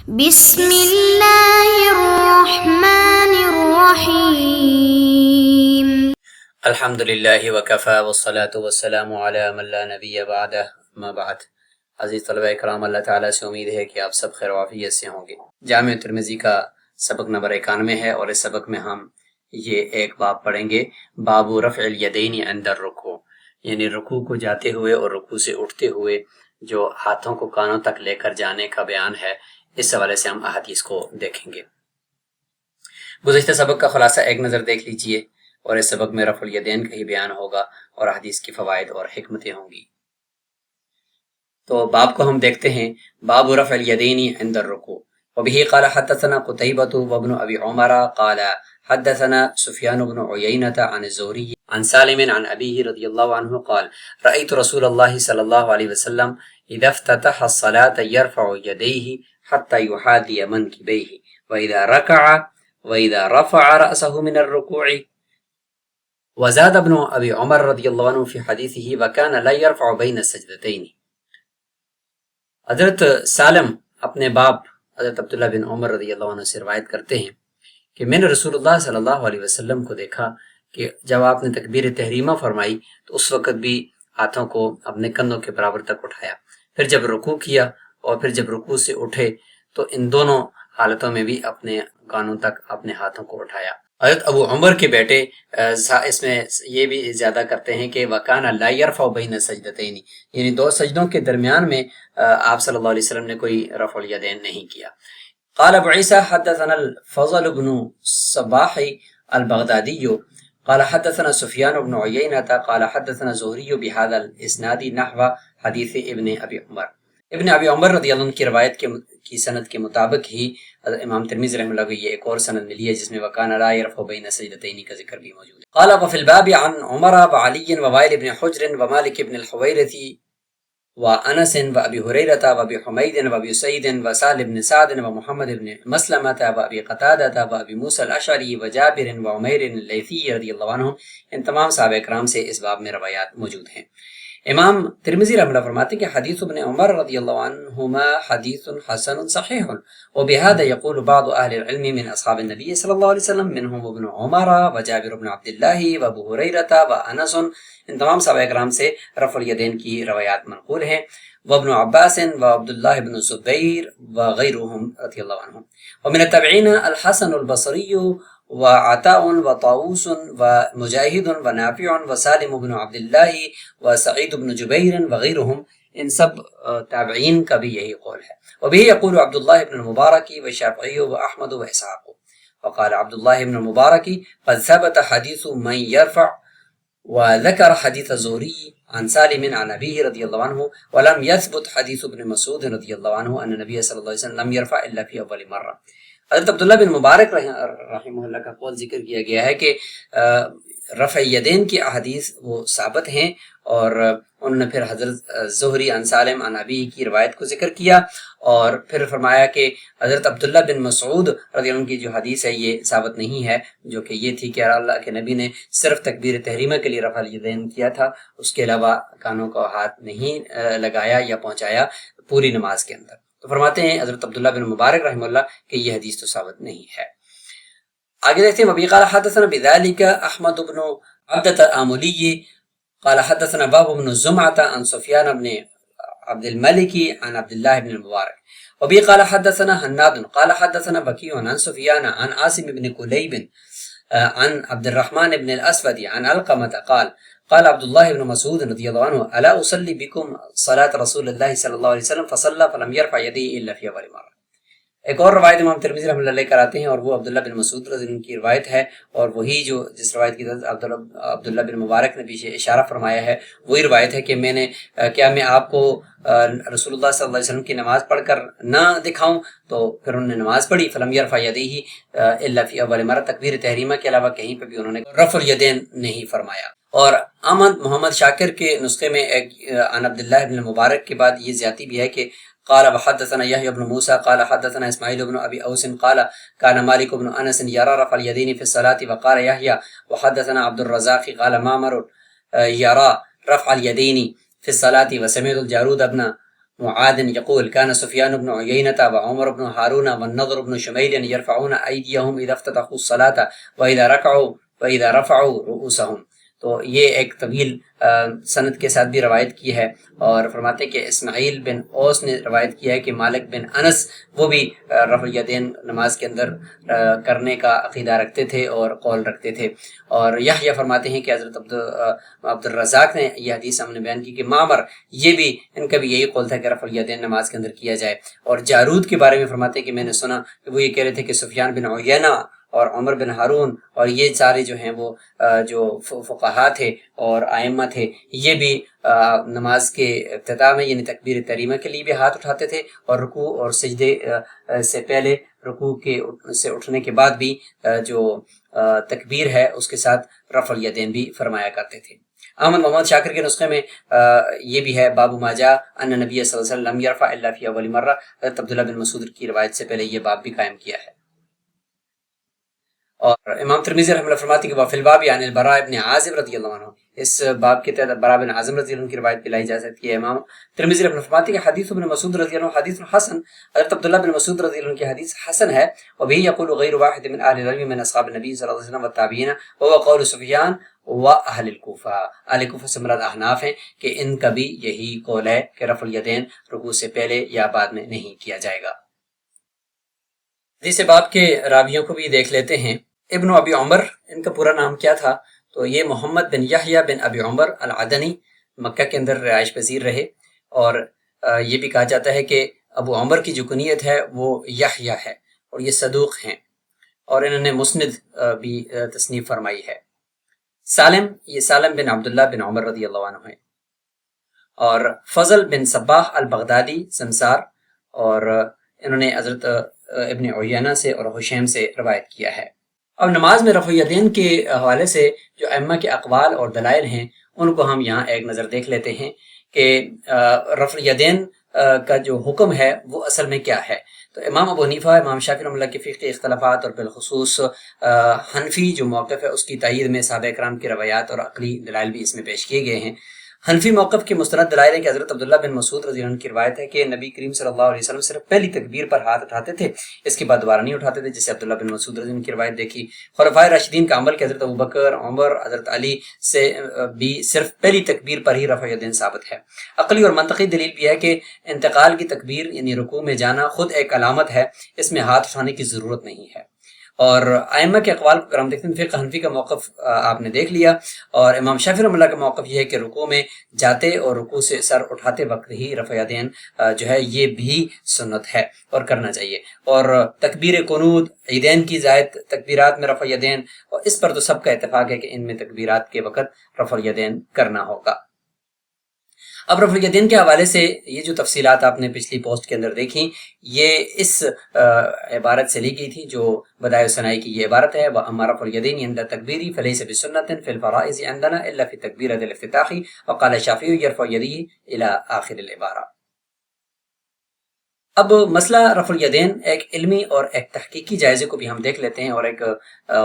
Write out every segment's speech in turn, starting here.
بسم اللہ الرحمن الرحیم الحمدللہ وکفی والصلاة والسلام علی من لا نبی بعدہ اما بعد۔ عزیز طلبہ اکرام، اللہ تعالیٰ سے امید ہے کہ آپ سب خیر و عافیت سے ہوں گے۔ جامع ترمذی کا سبق نمبر 91 ہے اور اس سبق میں ہم یہ ایک باب پڑھیں گے، باب رفع الیدین عند الرکوع، یعنی رکوع کو جاتے ہوئے اور رکوع سے اٹھتے ہوئے جو ہاتھوں کو کانوں تک لے کر جانے کا بیان ہے، اس حوالے سے ہم احادیث کو دیکھیں گے۔ گزشتہ سبق کا خلاصہ ایک نظر دیکھ لیجئے، اور اس سبق میں رفع الیدین کا ہی بیان ہوگا اور حدیث کی فوائد اور حکمتیں ہوں گی۔ تو باب کو ہم دیکھتے ہیں، باب رفع الیدین عند الرکوع۔ وبه قال حدثنا قتيبة وابن ابي عمر قال حدثنا سفيان بن عيينة عن الزهري عن سالم عن ابيه رضي الله عنه قال رأيت رسول الله صلى الله عليه وسلم اذا افتتح الصلاة يرفع يديه حتى يحاذي منكبيه واذا ركع واذا رفع رأسه من الركوع۔ وزاد ابن ابی عمر رضی اللہ عنہ فی حدیثه وکان لا یرفع بین السجدتین۔ حضرت سالم اپنے باپ حضرت عبداللہ بن عمر رضی اللہ عنہ سے روایت کرتے ہیں کہ میں نے رسول اللہ صلی اللہ علیہ وسلم کو دیکھا کہ جب آپ نے تکبیر تحریمہ فرمائی تو اس وقت بھی ہاتھوں کو اپنے کندھوں کے برابر تک اٹھایا، پھر جب رکوع کیا اور پھر جب رکوع سے اٹھے تو ان دونوں حالتوں میں بھی اپنے کانوں تک اپنے ہاتھوں کو اٹھایا۔ حضرت ابو عمر کے بیٹے اس میں یہ بھی زیادہ کرتے ہیں کہ وَكَانَ لَا يَرْفَعُ بَيْنَ السَّجْدَتَيْنِ، یعنی دو سجدوں کے درمیان میں آپ صلی اللہ علیہ وسلم نے کوئی رفع الیدین نہیں کیا۔ قال ابو عیسیٰ حدثنا الفضل بن صباح البغدادی قال حدثنا سفیان بن عیینة قال حدثنا زہری بهذا الاسناد نحو حدیث ابن ابی عمر۔ ابن ابی عمر رضی اللہ عنہ کی روایت کی سند کے مطابق ہی امام ترمذی رحمہ اللہ کو یہ ایک اور سند ملی ہے جس میں وکان لا یرفع بین السجدتین کا ذکر بھی موجود ہے۔ قال وفی الباب عن عمر وعلی ووائل بن حجر ومالک بن الحویرث وانس وابی ہریرہ وابی حمید وابی سعید وسہل بن سعد ومحمد بن مسلمہ وابی قتادہ وابی موسیٰ الاشعری وجابر وعمیر اللیثی رضی اللہ عنہم، ان تمام صحابہ کرام سے اس باب میں روایات موجود ہیں۔ امام ترمذی رحمہ اللہ فرماتے ہیں کہ حدیث ابن عمر رضی اللہ عنہما حدیث حسن صحیح وبهذا يقول بعض اہل العلم من اصحاب النبی صلی اللہ علیہ وسلم منهم ابن عمر وجابر بن عبد اللہ وابو ہریرہ وانس، ان تمام صحابہ کرام سے رفع الیدین کی روایات منقول ہیں، وابن عباس وعبد اللہ بن الزبیر وغیرهم رضی اللہ عنہم۔ ومن التابعین الحسن البصری وعطاء وطاووس ومجاہد ونافع وسالم بن عبد اللہ وسعید بن جبیر وغیرهم، ان سب تابعین کا بھی یہی قول ہے۔ وبه يقول عبد الله بن المبارک والشافعی واحمد واسحاق۔ وقال عبد الله بن المبارک قد ثبت حدیث من يرفع، وذكر حديث الزهري عن سالم عن أبيه رضي الله عنه، ولم يثبت حديث ابن مسعود رضي الله عنه أن النبي صلى الله عليه وسلم لم يرفع إلا في أول مرة۔ حضرت عبداللہ بن مبارک رحمہ اللہ کا قول ذکر کیا گیا ہے کہ رفع یدین کی احادیث وہ ثابت ہیں، اور انہوں نے پھر حضرت زہری عن سالم عن ابی کی روایت کو ذکر کیا، اور پھر فرمایا کہ حضرت عبداللہ بن مسعود رضی اللہ عنہ کی جو حدیث ہے یہ ثابت نہیں ہے، جو کہ یہ تھی کہ اللہ کے نبی نے صرف تکبیر تحریمہ کے لیے رفع الیدین کیا تھا، اس کے علاوہ کانوں کو ہاتھ نہیں لگایا یا پہنچایا پوری نماز کے اندر۔ تو فرماتے ہیں حضرت عبداللہ بن مبارک رحمہ اللہ کہ یہ حدیث تو ثابت نہیں ہے۔ آگے دیکھتے ہیں، وبی قال حدثنا بذلك احمد بن عبدۃ الآملی قال حدثنا باب بن زمعة عن سفیان بن عبد الملک عن عبد الله بن المبارک۔ وبی قال حدثنا حناد قال حدثنا بکیع عن سفیان عن عاصم بن کلیب عن عبد الرحمن بن الاسود عن علقمة قال قال عبد الله بن مسعود رضی اللہ عنہ الا اصلی بكم صلاة رسول اللہ صلی اللہ علیہ وسلم فصلى فلم يرفع یدیه الا في اول مرة۔ ایک اور روایت امام ترمذی رحمۃ اللہ علیہ کراتے ہیں، اور وہ عبداللہ بن مسعود رضی اللہ عنہ کی روایت ہے، اور وہی جو جس روایت کی عبداللہ بن مبارک نے پیچھے اشارہ فرمایا ہے وہی روایت ہے کہ کیا میں آپ کو رسول اللہ صلی اللہ علیہ وسلم کی نماز پڑھ کر نہ دکھاؤں؟ تو پھر انہوں نے نماز پڑھی، فلم یرفع یدیہ الا فی اول مرہ، تکبیر تحریمہ کے علاوہ کہیں پہ بھی انہوں نے رفع الیدین نہیں فرمایا۔ اور احمد محمد شاکر کے نسخے میں ایک عن عبداللہ بن مبارک کے بعد یہ زیادتی بھی ہے کہ قال وحدثنا يحيى بن موسى قال حدثنا اسماعيل بن ابي اوس قال كان مالك بن انس يرى رفع اليدين في الصلاه، وقال يحيى وحدثنا عبد الرزاق قال معمر يرى رفع اليدين في الصلاه، وسمعت الجارود بن معاذ يقول كان سفيان بن عيينة وعمر بن هارون والنضر بن شميل يرفعون أيديهم إذا افتتحوا الصلاة وإذا رفعوا رؤوسهم. تو یہ ایک طویل سند کے ساتھ بھی روایت کی ہے، اور فرماتے ہیں کہ اسماعیل بن اوس نے روایت کیا ہے کہ مالک بن انس وہ بھی رفع الیدین نماز کے اندر کرنے کا عقیدہ رکھتے تھے اور قول رکھتے تھے. اور یحییٰ فرماتے ہیں کہ حضرت عبد الرزاق نے یہ حدیث ہم نے بیان کی کہ معمر یہ بھی ان کا بھی یہی قول تھا کہ رفع الیدین نماز کے اندر کیا جائے. اور جارود کے بارے میں فرماتے ہیں کہ میں نے سنا کہ وہ یہ کہہ رہے تھے کہ سفیان بن عیینہ اور عمر بن ہارون اور یہ سارے جو ہیں وہ جو فقہا تھے اور ائمہ تھے، یہ بھی نماز کے ابتداء میں یعنی تکبیر تحریمہ کے لیے بھی ہاتھ اٹھاتے تھے، اور رکوع اور سجدے سے پہلے، رکوع کے سے اٹھنے کے بعد بھی جو تکبیر ہے اس کے ساتھ رفع الیدین بھی فرمایا کرتے تھے. احمد محمد شاکر کے نسخے میں یہ بھی ہے باب ما جاء ان نبی صلی اللہ علیہ وسلم یرفع الا فی اول مرہ. حضرت عبداللہ بن مسعود کی روایت سے پہلے یہ باب بھی قائم کیا ہے. اور امام ترمذی رحمہ اللہ فرماتی کہ وفی الباب یعنی البراء ابن عازب رضی اللہ عنہ، اس باب کے تحت براء بن عازب رضی اللہ عنہ کی روایت بھی لائی جا سکتی ہے. امام ترمذی رحمہ اللہ فرماتی کہ حدیث ابن مسعود رضی اللہ عنہ حدیث حسن، حضرت عبداللہ بن مسعود رضی اللہ عنہ کی حدیث حسن ہے. وبه يقول غیر واحد من اهل العلم من اصحاب النبی صلی اللہ علیہ وسلم والتابعین وهو قول سفیان واہل الکوفہ. اہل کوفہ سے مراد احناف ہیں کہ ان کا بھی یہی قول ہے کہ رفع الیدین رکوع سے پہلے یا بعد میں نہیں کیا جائے گا. حدیث باب کے راویوں کو بھی دیکھ لیتے ہیں. ابن ابی عمر ان کا پورا نام کیا تھا؟ تو یہ محمد بن یحییٰ بن ابی عمر العدنی مکہ کے اندر رہائش پذیر رہے، اور یہ بھی کہا جاتا ہے کہ ابو عمر کی جو کنیت ہے وہ یحییٰ ہے، اور یہ صدوق ہیں، اور انہوں نے مسند بھی تصنیف فرمائی ہے. سالم، یہ سالم بن عبداللہ بن عمر رضی اللہ عنہ ہیں. اور فضل بن صباح البغدادی سمسار، اور انہوں نے حضرت ابن عیینہ سے اور حشیم سے روایت کیا ہے. اب نماز میں رفع الیدین کے حوالے سے جو ائمہ کے اقوال اور دلائل ہیں ان کو ہم یہاں ایک نظر دیکھ لیتے ہیں کہ رفع الیدین کا جو حکم ہے وہ اصل میں کیا ہے. تو امام ابو حنیفہ، امام شافعی رحمۃ اللہ کے فقہی اختلافات، اور بالخصوص حنفی جو موقف ہے اس کی تائید میں صحابہ کرام کی روایات اور عقلی دلائل بھی اس میں پیش کیے گئے ہیں. حنفی موقف کے مستند دلائل ہے کہ حضرت عبداللہ بن مسعود رضی اللہ عنہ کی روایت ہے کہ نبی کریم صلی اللہ علیہ وسلم صرف پہلی تکبیر پر ہاتھ اٹھاتے تھے، اس کے بعد دوبارہ نہیں اٹھاتے تھے، جیسے عبداللہ بن مسعود رضی اللہ عنہ کی روایت دیکھی. خلفائے راشدین کا عمل کہ حضرت ابوبکر، عمر، حضرت علی سے بھی صرف پہلی تکبیر پر ہی رفع الیدین ثابت ہے. عقلی اور منطقی دلیل بھی ہے کہ انتقال کی تکبیر یعنی رکوع میں جانا خود ایک علامت ہے، اس میں ہاتھ اٹھانے کی ضرورت نہیں ہے. اور ائمہ کے اقوال کو ہم دیکھتے ہیں، فقہ حنفی کا موقف آپ نے دیکھ لیا، اور امام شافعی رحمۃ اللہ کا موقف یہ ہے کہ رکوع میں جاتے اور رکوع سے سر اٹھاتے وقت ہی رفع الیدین جو ہے یہ بھی سنت ہے اور کرنا چاہیے. اور تکبیر قنوت، عیدین کی زائد تکبیرات میں رفع الیدین، اور اس پر تو سب کا اتفاق ہے کہ ان میں تکبیرات کے وقت رفع الیدین کرنا ہوگا. اب رفع الیدین کے حوالے سے یہ جو تفصیلات آپ نے پچھلی پوسٹ کے اندر دیکھی، یہ اس عبارت سے لی گئی تھی جو بدائع ثنائی کی یہ عبارت ہے، وَأَمَّا رَفْعُ الْيَدَيْنِ عِنْدَ التَّكْبِيرِ فَلَيْسَ بِسُنَّةٍ فِي الْفَرَائِضِ عِنْدَنَا إِلَّا فِي التَّكْبِيرَةِ الِافتِتَاحِ وَقَالَ الشَّافِعِيُّ يَرْفَعُ يَدَيْهِ إِلَى آخِرِ الْعِبَارَةِ. اب مسئلہ رفع الیدین ایک علمی اور ایک تحقیقی جائزے کو بھی ہم دیکھ لیتے ہیں، اور ایک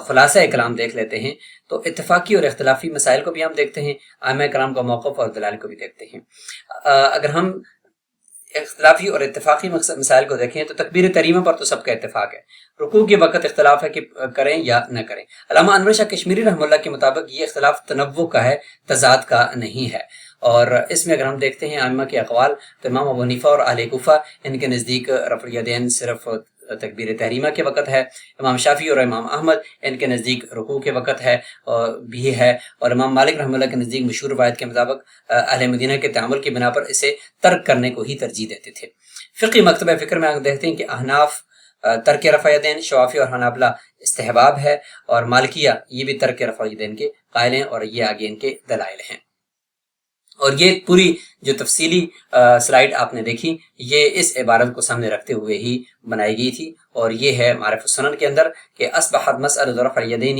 خلاصہ کلام دیکھ لیتے ہیں. تو اتفاقی اور اختلافی مسائل کو بھی ہم دیکھتے ہیں، ائمہ کرام کا موقف اور دلائل کو بھی دیکھتے ہیں. اگر ہم اختلافی اور اتفاقی مسائل کو دیکھیں تو تکبیر تحریمہ پر تو سب کا اتفاق ہے. رکوع کے وقت اختلاف ہے کہ کریں یا نہ کریں. علامہ انور شاہ کشمیری رحمہ اللہ کے مطابق یہ اختلاف تنوع کا ہے، تضاد کا نہیں ہے. اور اس میں اگر ہم دیکھتے ہیں ائمہ کے اقوال تو امام ابو حنیفہ اور اہل کوفہ ان کے نزدیک رفع الیدین صرف تکبیر تحریمہ کے وقت ہے. امام شافعی اور امام احمد ان کے نزدیک رکوع کے وقت ہے بھی ہے. اور امام مالک رحمہ اللہ کے نزدیک مشہور روایت کے مطابق اہل مدینہ کے تعامل کی بنا پر اسے ترک کرنے کو ہی ترجیح دیتے تھے. فقی مکتبہ فکر میں آپ دیکھتے ہیں کہ احناف ترک رفع الیدین، شوافی اور حنابلہ استحباب ہے، اور مالکیہ یہ بھی ترک رفع الیدین کے قائل ہیں، اور یہ آگے ان کے دلائل ہیں. اور یہ پوری جو تفصیلی سلائیڈ آپ نے دیکھی یہ اس عبارت کو سامنے رکھتے ہوئے ہی بنائی گئی تھی، اور یہ ہے معرف السنن کے اندر کہ اصبحت مسألۃ رفع الیدین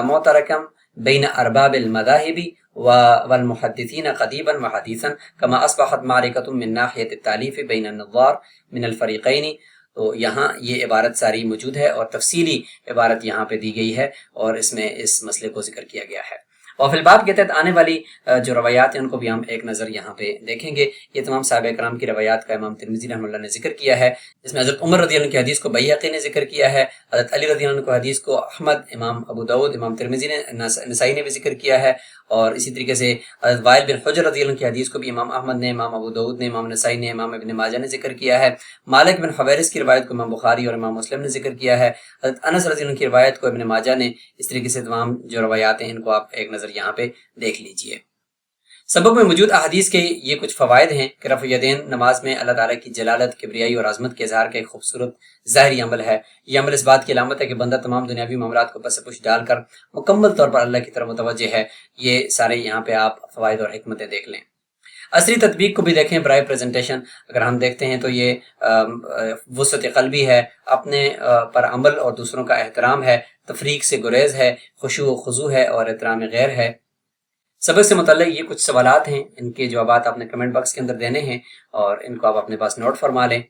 معترکا بین ارباب المذاہب والمحدثین قدیما وحدیثا کما اصبحت معرکۃ من ناحیۃ التالیف بین النظار من الفریقین. تو یہاں یہ عبارت ساری موجود ہے، اور تفصیلی عبارت یہاں پہ دی گئی ہے، اور اس میں اس مسئلے کو ذکر کیا گیا ہے. اور فی الباب کے تحت آنے والی جو روایات ہیں ان کو بھی ہم ایک نظر یہاں پہ دیکھیں گے۔ یہ تمام صحابہ کرام کی روایات کا امام ترمذی رحمۃ اللہ نے ذکر کیا ہے، جس میں حضرت عمر رضی اللہ عنہ کی حدیث کو بیہقی نے ذکر کیا ہے، حضرت علی رضی اللہ عنہ کی حدیث کو احمد، امام ابو داؤد، امام ترمذی نے، نسائی نے بھی ذکر کیا ہے، اور اسی طریقے سے حضرت وائل بن حجر رضی اللہ عنہ کی حدیث کو بھی امام احمد نے، امام ابو داؤد نے، امام نسائی نے، امام ابن ماجہ نے ذکر کیا ہے۔ مالک بن حویرث کی روایت کو امام بخاری اور امام مسلم نے ذکر کیا ہے۔ حضرت انس رضی اللہ عنہ کی روایت کو ابن ماجہ نے۔ اس طریقے سے تمام جو روایات ہیں ان کو آپ ایک نظر یہاں پہ دیکھ لیجئے۔ سبق میں موجود احادیث کے یہ کچھ فوائد ہیں کہ رفع الیدین نماز میں اللہ تعالیٰ کی جلالت، کبریائی اور عظمت کے اظہار کا ایک خوبصورت ظاہری عمل ہے۔ یہ عمل اس بات کی علامت ہے کہ بندہ تمام دنیاوی معاملات کو پس پش ڈال کر مکمل طور پر اللہ کی طرف متوجہ ہے۔ یہ سارے یہاں پہ آپ فوائد اور حکمتیں دیکھ لیں۔ عصری تطبیق کو بھی دیکھیں برائے پریزنٹیشن۔ اگر ہم دیکھتے ہیں تو یہ وسعت قلبی ہے، اپنے پر عمل اور دوسروں کا احترام ہے، تفریق سے گریز ہے، خشوع و خضوع ہے اور احترام غیر ہے۔ سبق سے متعلق یہ کچھ سوالات ہیں، ان کے جوابات آپ نے کمنٹ باکس کے اندر دینے ہیں اور ان کو آپ اپنے پاس نوٹ فرما لیں۔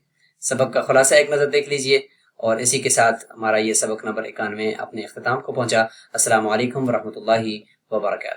سبق کا خلاصہ ایک نظر دیکھ لیجئے، اور اسی کے ساتھ ہمارا یہ سبق نمبر 91 اپنے اختتام کو پہنچا۔ السلام علیکم ورحمۃ اللہ وبرکاتہ۔